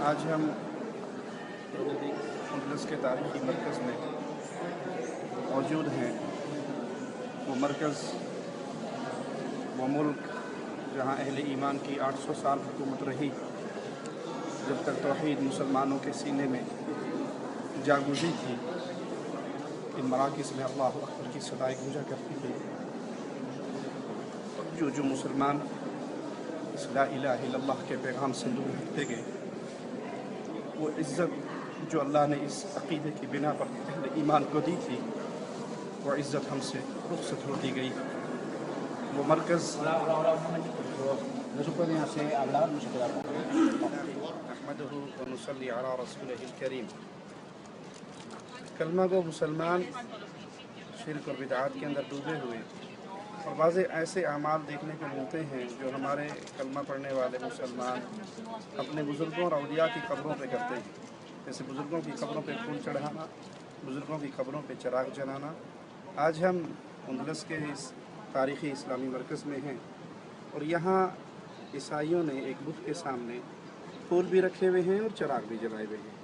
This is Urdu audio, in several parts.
آج ہم اندلس کے تاریخی مرکز میں موجود ہیں۔ وہ مرکز، وہ ملک جہاں اہل ایمان کی 800 سال حکومت رہی، جب تک توحید مسلمانوں کے سینے میں جاگوزی تھی۔ ان مراکز میں اللہ اکبر کی صدائیں گونجا کرتی تھی۔ جو مسلمان اس لا الہ الا اللہ کے پیغام سے دور ہوتے گئے، وہ عزت جو اللہ نے اس عقیدے کی بنا پر اہل ایمان کو دی تھی، وہ عزت ہم سے رخصت ہوتی گئی۔ وہ مرکز نحمدہ ونصلی علی رسولہ الکریم۔ کلمہ گو مسلمان شرک اور بدعات کے اندر ڈوبے ہوئے، اور بعض ایسے اعمال دیکھنے کو ملتے ہیں جو ہمارے کلمہ پڑھنے والے مسلمان اپنے بزرگوں اور اولیاء کی قبروں پہ کرتے ہیں، جیسے بزرگوں کی قبروں پہ پھول چڑھانا، بزرگوں کی قبروں پہ چراغ جلانا۔ آج ہم اندلس کے اس تاریخی اسلامی مرکز میں ہیں، اور یہاں عیسائیوں نے ایک بت کے سامنے پھول بھی رکھے ہوئے ہیں اور چراغ بھی جلائے ہوئے ہیں۔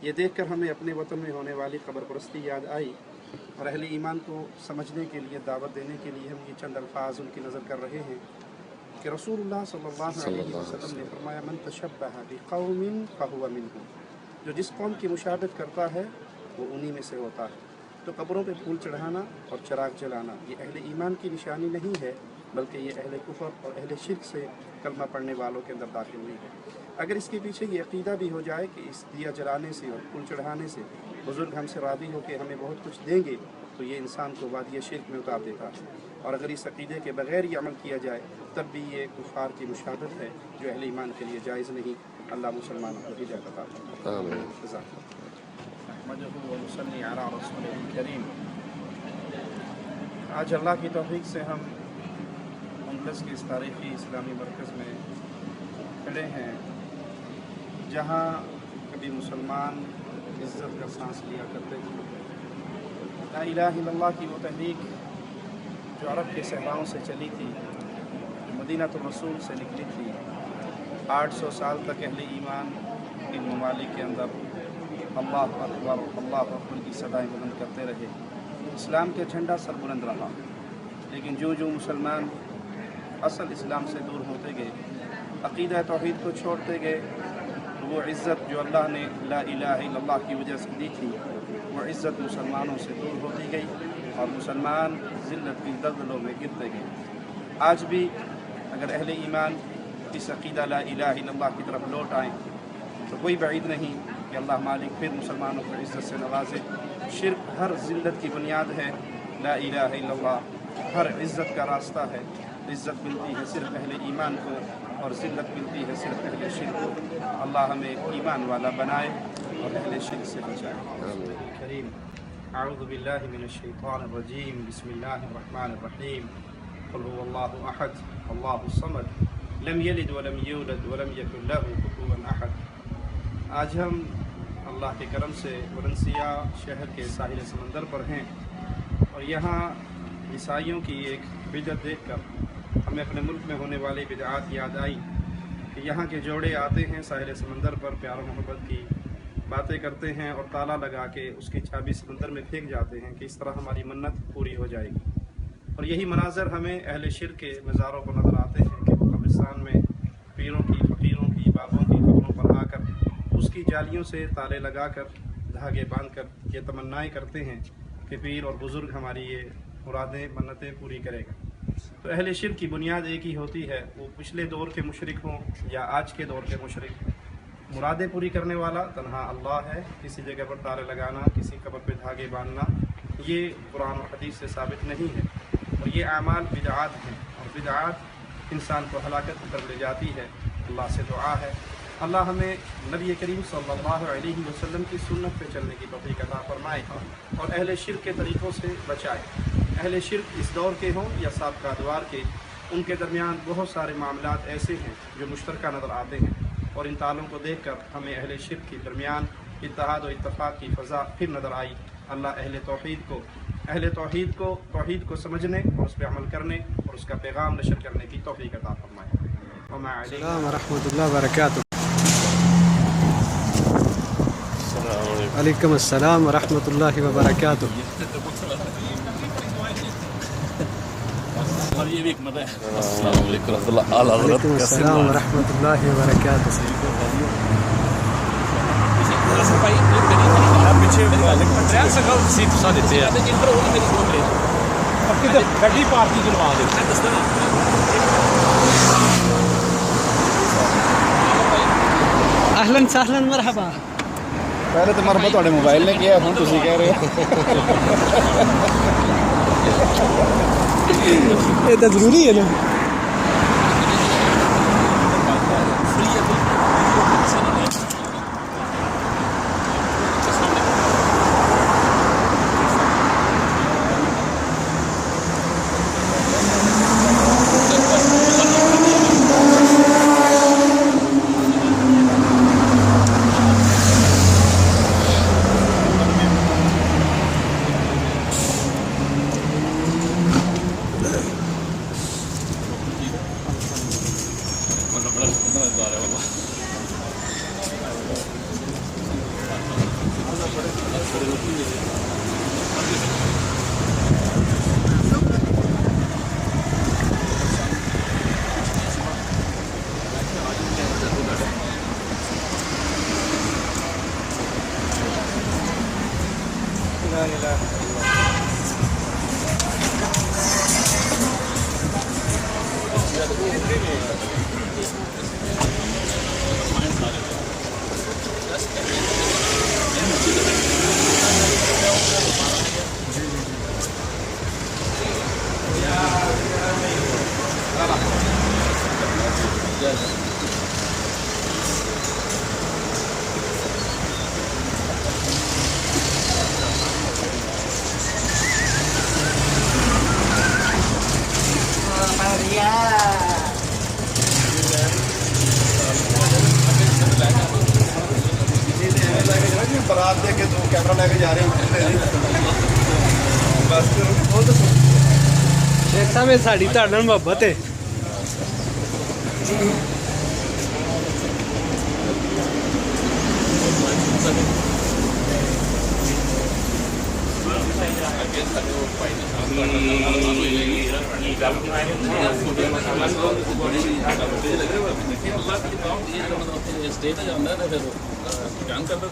یہ دیکھ کر ہمیں اپنے وطن میں ہونے والی قبر پرستی یاد آئی، اور اہل ایمان کو سمجھنے کے لیے، دعوت دینے کے لیے ہم یہ چند الفاظ ان کی نظر کر رہے ہیں کہ رسول اللہ صلی اللہ علیہ وسلم نے فرمایا، من تشبہ بقوم فہو منہم، جو جس قوم کی مشابہت کرتا ہے وہ انہی میں سے ہوتا ہے۔ تو قبروں پہ پھول چڑھانا اور چراغ جلانا یہ اہل ایمان کی نشانی نہیں ہے، بلکہ یہ اہل کفر اور اہل شرک سے کلمہ پڑھنے والوں کے اندر داخل ہوئی ہے۔ اگر اس کے پیچھے یہ عقیدہ بھی ہو جائے کہ اس دیا جلانے سے اور پھول چڑھانے سے بزرگ ہم سے راضی ہو کے ہمیں بہت کچھ دیں گے، تو یہ انسان کو وادی شرک میں اتار دیتا ہے۔ اور اگر اس عقیدے کے بغیر یہ عمل کیا جائے تب بھی یہ کفار کی مشابہت ہے جو اہل ایمان کے لیے جائز نہیں۔ اللہ مسلمانوں کو ہدایت عطا فرمائے۔ آمین۔ نحمدہ ونصلی علی رسولہ الکریم۔ آج اللہ کی توفیق سے ہم اندلس کے اس تاریخی اسلامی مرکز میں کھڑے ہیں، جہاں کبھی مسلمان عزت کا سانس لیا کرتے تھے۔ لا الہ الا اللہ کی وہ تحریک جو عرب کے صحراؤں سے چلی تھی، مدینہ الرسول سے نکلی تھی، 800 سال تک اہل ایمان ان ممالک کے اندر اللہ اکبر کی صدائیں بلند کرتے رہے۔ اسلام کا جھنڈا سر بلند رہا، لیکن جو مسلمان اصل اسلام سے دور ہوتے گئے، عقیدہ توحید کو چھوڑتے گئے، وہ عزت جو اللہ نے لا الہ الا اللہ کی وجہ سے دی تھی، وہ عزت مسلمانوں سے دور ہوتی گئی، اور مسلمان ذلت کی دلدلوں میں گرتے گئے۔ آج بھی اگر اہل ایمان اس عقیدہ لا الہ الا اللہ کی طرف لوٹ آئیں تو کوئی بعید نہیں کہ اللہ مالک پھر مسلمانوں کو عزت سے نوازے۔ شرک ہر ذلت کی بنیاد ہے، لا الہ الا اللہ ہر عزت کا راستہ ہے۔ عزت ملتی ہے صرف اہل ایمان کو، اور ذلت ملتی ہے صرف اہل شرک کو۔ اللہ ہمیں ایمان والا بنائے اور اہل شرک سے بچائے۔ کریم اعوذ باللہ من الشیطان الرجیم، بسم اللہ الرحمن الرحیم، قل هو اللہ احد اللہ الصمد لم یلد ولم یولد ولم یکن لہ کفوا احد۔ آج ہم اللہ کے کرم سے ولنسیا شہر کے ساحل سمندر پر ہیں، اور یہاں عیسائیوں کی ایک بدعت دیکھ کر ہمیں اپنے ملک میں ہونے والی بدعات یاد آئی کہ یہاں کے جوڑے آتے ہیں ساحل سمندر پر، پیار و محبت کی باتیں کرتے ہیں اور تالا لگا کے اس کی چابی سمندر میں پھینک جاتے ہیں کہ اس طرح ہماری منت پوری ہو جائے گی۔ اور یہی مناظر ہمیں اہل شرک کے مزاروں پر نظر آتے ہیں کہ وہ قبرستان میں پیروں کی، فقیروں کی، بابوں کی قبروں پر آ کر اس کی جالیوں سے تالے لگا کر، دھاگے باندھ کر یہ تمنائیں کرتے ہیں کہ پیر اور بزرگ ہماری یہ مرادیں، منتیں پوری کرے گا۔ تو اہل شرک کی بنیاد ایک ہی ہوتی ہے، وہ پچھلے دور کے مشرک ہوں یا آج کے دور کے مشرک، مرادیں پوری کرنے والا تنہا اللہ ہے۔ کسی جگہ پر تالے لگانا، کسی قبر پہ دھاگے باندھنا، یہ قرآن و حدیث سے ثابت نہیں ہے، اور یہ اعمال بدعات ہیں، اور بدعات انسان کو ہلاکت کی طرف لے جاتی ہے۔ اللہ سے دعا ہے اللہ ہمیں نبی کریم صلی اللہ علیہ وسلم کی سنت پہ چلنے کی توفیق عطا فرمائے، اور اہل شرک کے طریقوں سے بچائے۔ اہل شرک اس دور کے ہوں یا سابقہ ادوار کے، ان کے درمیان بہت سارے معاملات ایسے ہیں جو مشترکہ نظر آتے ہیں، اور ان تالوں کو دیکھ کر ہمیں اہل شرک کے درمیان اتحاد و اتفاق کی فضا پھر نظر آئی۔ اللہ اہل توحید کو سمجھنے اور اس پہ عمل کرنے اور اس کا پیغام نشر کرنے کی توفیق عطا فرمائے۔ السلام ورحمۃ اللہ وبرکاتہ۔ وعلیکم السلام ورحمۃ اللہ وبرکاتہ. السلام علیکم ورحمۃ اللہ. وعلیکم السلام ورحمۃ اللہ وبرکاتہ. اہلاً سہلاً مرحبا. پہلے تو مرحبا تھوڑے موبائل نے کیا, ہوں تسی کہہ رہے ہو. یہ تو ضروری ہے نا. برات دے کے تو کیمرہ لے کے جا رہے ہیں بس. شیخ صاحب, یہ ساڈی تہاڈے نال محبت ہے.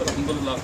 الحمد للہ